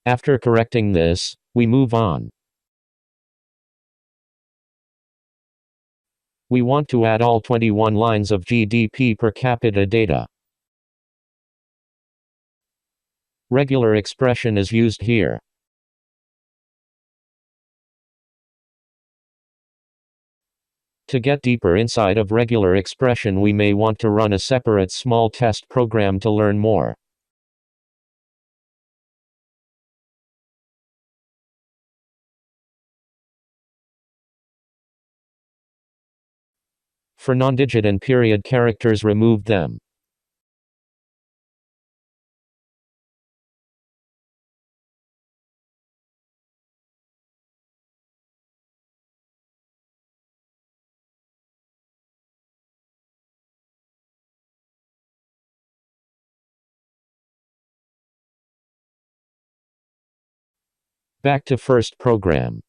After correcting this, we move on. We want to add all 21 lines of GDP per capita data. Regular expression is used here. To get deeper inside of regular expression, we may want to run a separate small test program to learn more. For non-digit and period characters, remove them. Back to first program.